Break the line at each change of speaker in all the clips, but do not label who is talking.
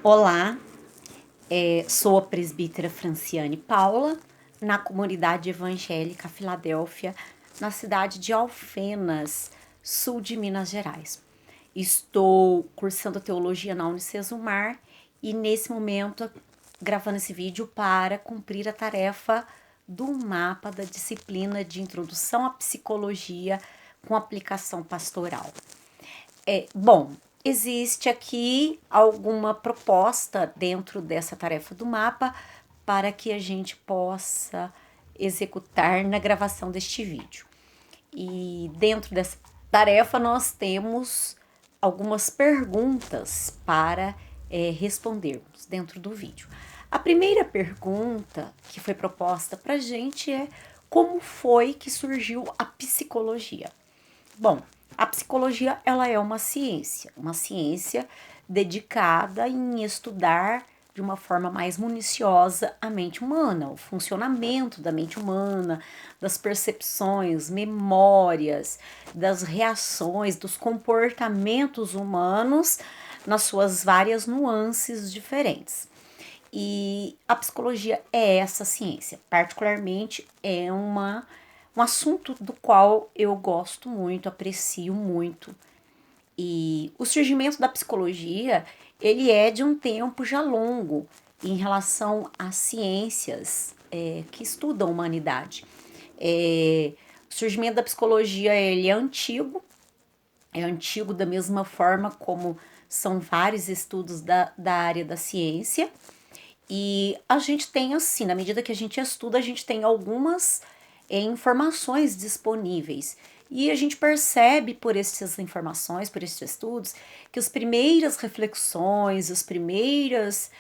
Olá, sou a presbítera Franciane Paula, na comunidade evangélica Filadélfia, na cidade de Alfenas, sul de Minas Gerais. Estou cursando teologia na Unicesumar e nesse momento gravando esse vídeo para cumprir a tarefa do mapa da disciplina de introdução à psicologia com aplicação pastoral. Bom, existe aqui alguma proposta dentro dessa tarefa do mapa para que a gente possa executar na gravação deste vídeo. E dentro dessa tarefa nós temos algumas perguntas para respondermos dentro do vídeo. A primeira pergunta que foi proposta para a gente é: como foi que surgiu a psicologia? Bom, a psicologia ela é uma ciência dedicada em estudar de uma forma mais minuciosa a mente humana, o funcionamento da mente humana, das percepções, memórias, das reações, dos comportamentos humanos nas suas várias nuances diferentes. E a psicologia é essa ciência, particularmente é um assunto do qual eu gosto muito, aprecio muito. E o surgimento da psicologia, ele é de um tempo já longo em relação às ciências que estudam a humanidade. O surgimento da psicologia, ele é antigo da mesma forma como são vários estudos da área da ciência. E a gente tem assim, na medida que a gente estuda, a gente tem algumas informações disponíveis. E a gente percebe por essas informações, por esses estudos, que as primeiras reflexões, os primeiros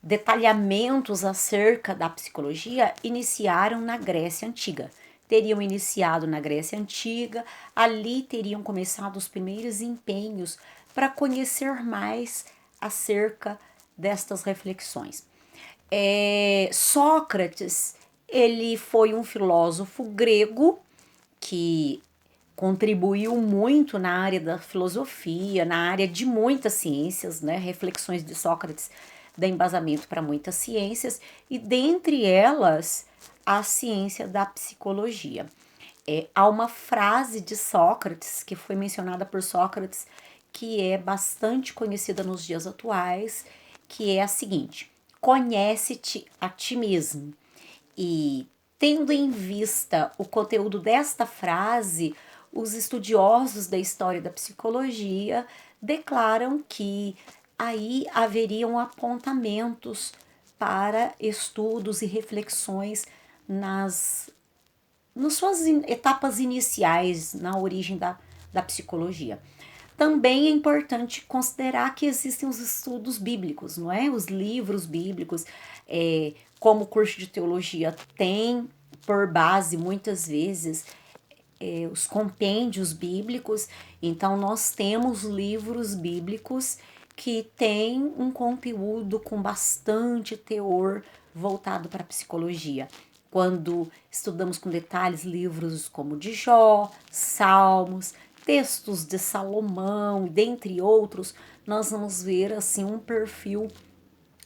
detalhamentos acerca da psicologia iniciaram na Grécia Antiga. Teriam iniciado na Grécia Antiga, ali teriam começado os primeiros empenhos para conhecer mais acerca destas reflexões. Sócrates, ele foi um filósofo grego que contribuiu muito na área da filosofia, na área de muitas ciências, né? Reflexões de Sócrates dão embasamento para muitas ciências, e dentre elas a ciência da psicologia. Há uma frase de Sócrates, que foi mencionada por Sócrates, que é bastante conhecida nos dias atuais, que é a seguinte: conhece-te a ti mesmo. E tendo em vista o conteúdo desta frase, os estudiosos da história da psicologia declaram que aí haveriam apontamentos para estudos e reflexões nas suas etapas iniciais na origem da psicologia. Também é importante considerar que existem os estudos bíblicos, não é? Os livros bíblicos, como o curso de teologia tem por base muitas vezes os compêndios bíblicos. Então nós temos livros bíblicos que têm um conteúdo com bastante teor voltado para a psicologia. Quando estudamos com detalhes livros como de Jó, Salmos, textos de Salomão, dentre outros, nós vamos ver assim um perfil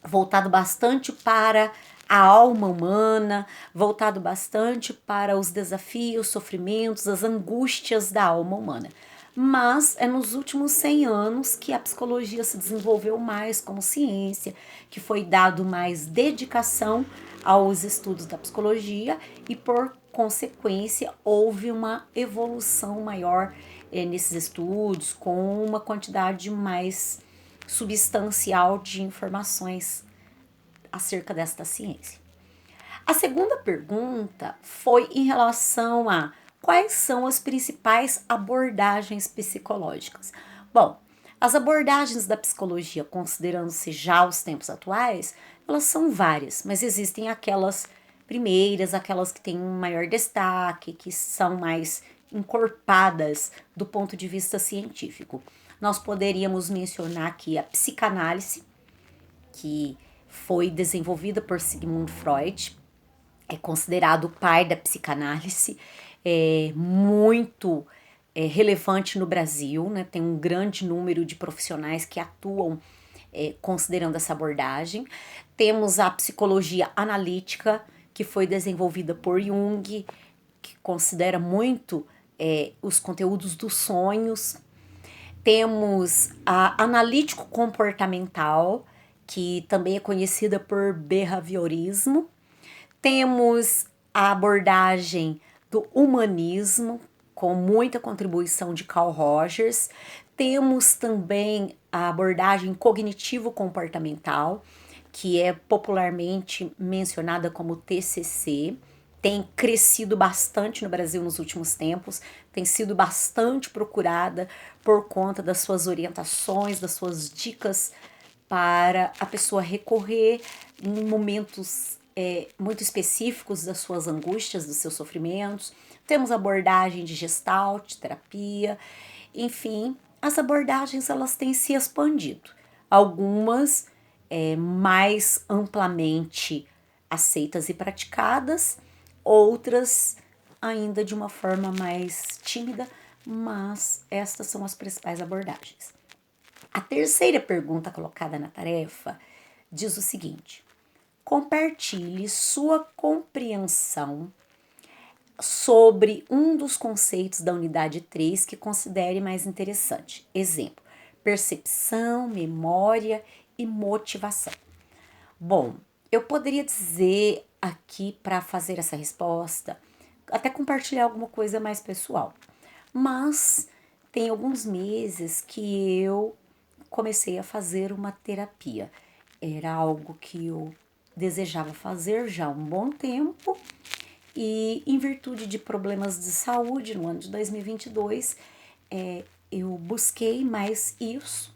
voltado bastante para a alma humana, voltado bastante para os desafios, sofrimentos, as angústias da alma humana. Mas é nos últimos 100 anos que a psicologia se desenvolveu mais como ciência, que foi dado mais dedicação aos estudos da psicologia e, por consequência, houve uma evolução maior nesses estudos, com uma quantidade mais substancial de informações acerca desta ciência. A segunda pergunta foi em relação a quais são as principais abordagens psicológicas. Bom, as abordagens da psicologia, considerando-se já os tempos atuais, elas são várias, mas existem aquelas primeiras, aquelas que têm um maior destaque, que são mais encorpadas do ponto de vista científico. Nós poderíamos mencionar aqui a psicanálise, que foi desenvolvida por Sigmund Freud, é considerado o pai da psicanálise, muito relevante no Brasil, né? Tem um grande número de profissionais que atuam considerando essa abordagem. Temos a psicologia analítica, que foi desenvolvida por Jung, que considera muito os conteúdos dos sonhos. Temos a analítico comportamental, que também é conhecida por behaviorismo. Temos a abordagem do humanismo, com muita contribuição de Carl Rogers. Temos também a abordagem cognitivo-comportamental, que é popularmente mencionada como TCC. Tem crescido bastante no Brasil nos últimos tempos, tem sido bastante procurada por conta das suas orientações, das suas dicas para a pessoa recorrer em momentos muito específicos das suas angústias, dos seus sofrimentos. Temos abordagem de gestalt, terapia, enfim, as abordagens elas têm se expandido. Algumas mais amplamente aceitas e praticadas, outras ainda de uma forma mais tímida, mas estas são as principais abordagens. A terceira pergunta colocada na tarefa diz o seguinte: compartilhe sua compreensão sobre um dos conceitos da unidade 3 que considere mais interessante. Exemplo: percepção, memória e motivação. Bom, eu poderia dizer aqui para fazer essa resposta, até compartilhar alguma coisa mais pessoal, mas tem alguns meses que eu comecei a fazer uma terapia. Era algo que eu desejava fazer já há um bom tempo e, em virtude de problemas de saúde no ano de 2022, eu busquei mais isso.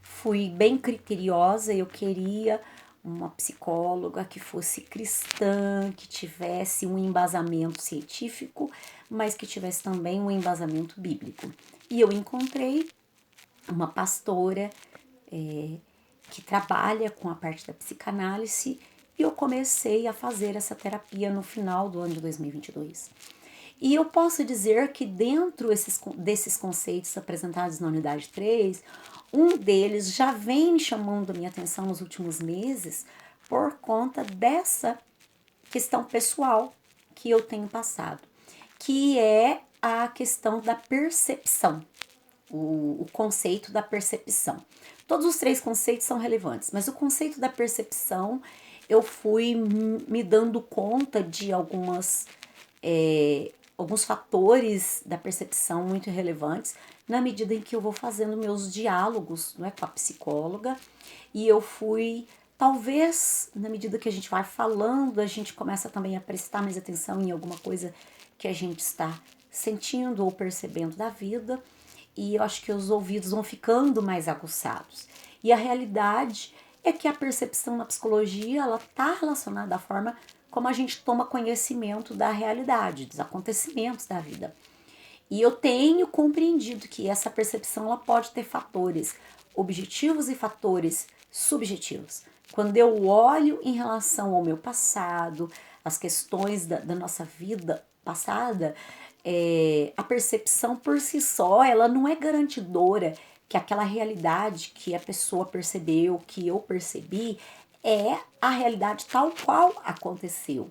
Fui bem criteriosa, eu queria uma psicóloga que fosse cristã, que tivesse um embasamento científico, mas que tivesse também um embasamento bíblico. E eu encontrei uma pastora que trabalha com a parte da psicanálise e eu comecei a fazer essa terapia no final do ano de 2022. E eu posso dizer que dentro desses conceitos apresentados na unidade 3, um deles já vem chamando a minha atenção nos últimos meses por conta dessa questão pessoal que eu tenho passado, que é a questão da percepção, o conceito da percepção. Todos os três conceitos são relevantes, mas o conceito da percepção eu fui me dando conta de alguns fatores da percepção muito relevantes na medida em que eu vou fazendo meus diálogos, não é, com a psicóloga, e eu fui, talvez, na medida que a gente vai falando, a gente começa também a prestar mais atenção em alguma coisa que a gente está sentindo ou percebendo da vida, e eu acho que os ouvidos vão ficando mais aguçados. E a realidade é que a percepção na psicologia, ela está relacionada à forma como a gente toma conhecimento da realidade, dos acontecimentos da vida. E eu tenho compreendido que essa percepção ela pode ter fatores objetivos e fatores subjetivos. Quando eu olho em relação ao meu passado, as questões da nossa vida passada, a percepção por si só, ela não é garantidora que aquela realidade que a pessoa percebeu, que eu percebi, é a realidade tal qual aconteceu.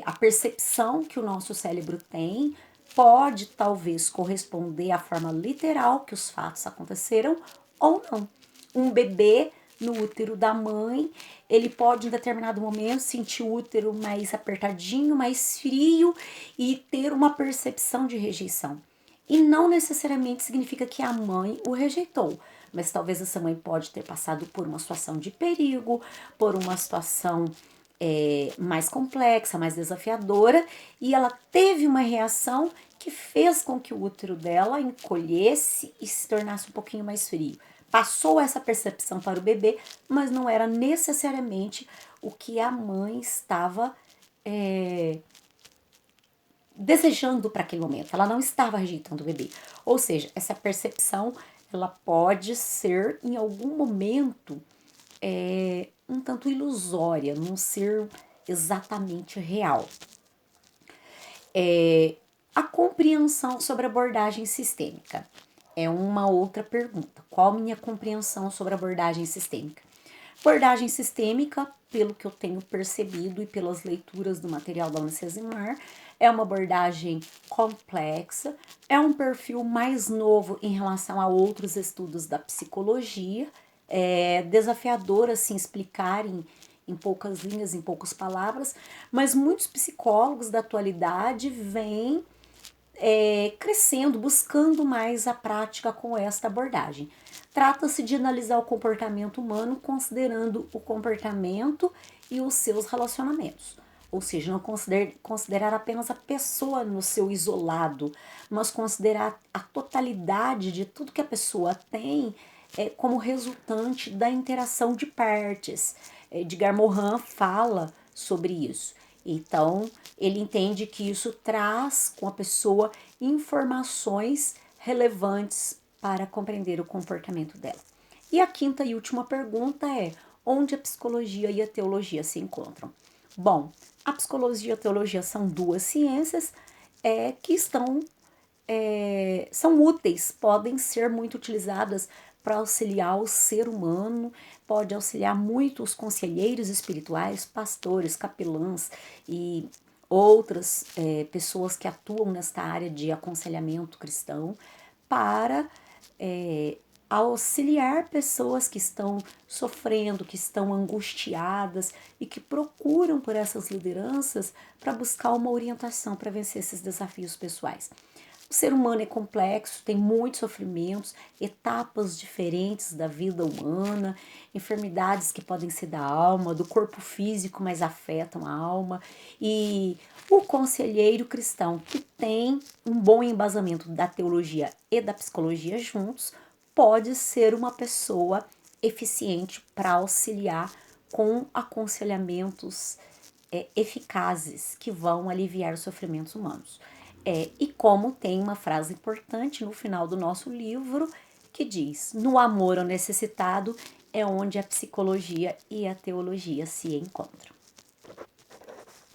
A percepção que o nosso cérebro tem pode talvez corresponder à forma literal que os fatos aconteceram ou não. Um bebê no útero da mãe, ele pode em determinado momento sentir o útero mais apertadinho, mais frio e ter uma percepção de rejeição. E não necessariamente significa que a mãe o rejeitou, mas talvez essa mãe pode ter passado por uma situação de perigo, por uma situação mais complexa, mais desafiadora, e ela teve uma reação que fez com que o útero dela encolhesse e se tornasse um pouquinho mais frio. Passou essa percepção para o bebê, mas não era necessariamente o que a mãe estava desejando para aquele momento. Ela não estava rejeitando o bebê. Ou seja, essa percepção ela pode ser em algum momento um tanto ilusória, não ser exatamente real. A compreensão sobre abordagem sistêmica é uma outra pergunta. Qual a minha compreensão sobre abordagem sistêmica? Abordagem sistêmica, pelo que eu tenho percebido e pelas leituras do material da Unicesumar, é uma abordagem complexa, é um perfil mais novo em relação a outros estudos da psicologia, é desafiador assim explicar em poucas linhas, em poucas palavras, mas muitos psicólogos da atualidade vêm crescendo, buscando mais a prática com esta abordagem. Trata-se de analisar o comportamento humano considerando o comportamento e os seus relacionamentos. Ou seja, não considerar apenas a pessoa no seu isolado, mas considerar a totalidade de tudo que a pessoa tem como resultante da interação de partes. Edgar Morin fala sobre isso. Então, ele entende que isso traz com a pessoa informações relevantes para compreender o comportamento dela. E a quinta e última pergunta é: onde a psicologia e a teologia se encontram? Bom, a psicologia e a teologia são duas ciências que são úteis, podem ser muito utilizadas para auxiliar o ser humano, pode auxiliar muito os conselheiros espirituais, pastores, capelãs e outras pessoas que atuam nesta área de aconselhamento cristão para auxiliar pessoas que estão sofrendo, que estão angustiadas e que procuram por essas lideranças para buscar uma orientação para vencer esses desafios pessoais. O ser humano é complexo, tem muitos sofrimentos, etapas diferentes da vida humana, enfermidades que podem ser da alma, do corpo físico, mas afetam a alma. E o conselheiro cristão, que tem um bom embasamento da teologia e da psicologia juntos, pode ser uma pessoa eficiente para auxiliar com aconselhamentos eficazes que vão aliviar os sofrimentos humanos. E como tem uma frase importante no final do nosso livro que diz: no amor ao necessitado é onde a psicologia e a teologia se encontram.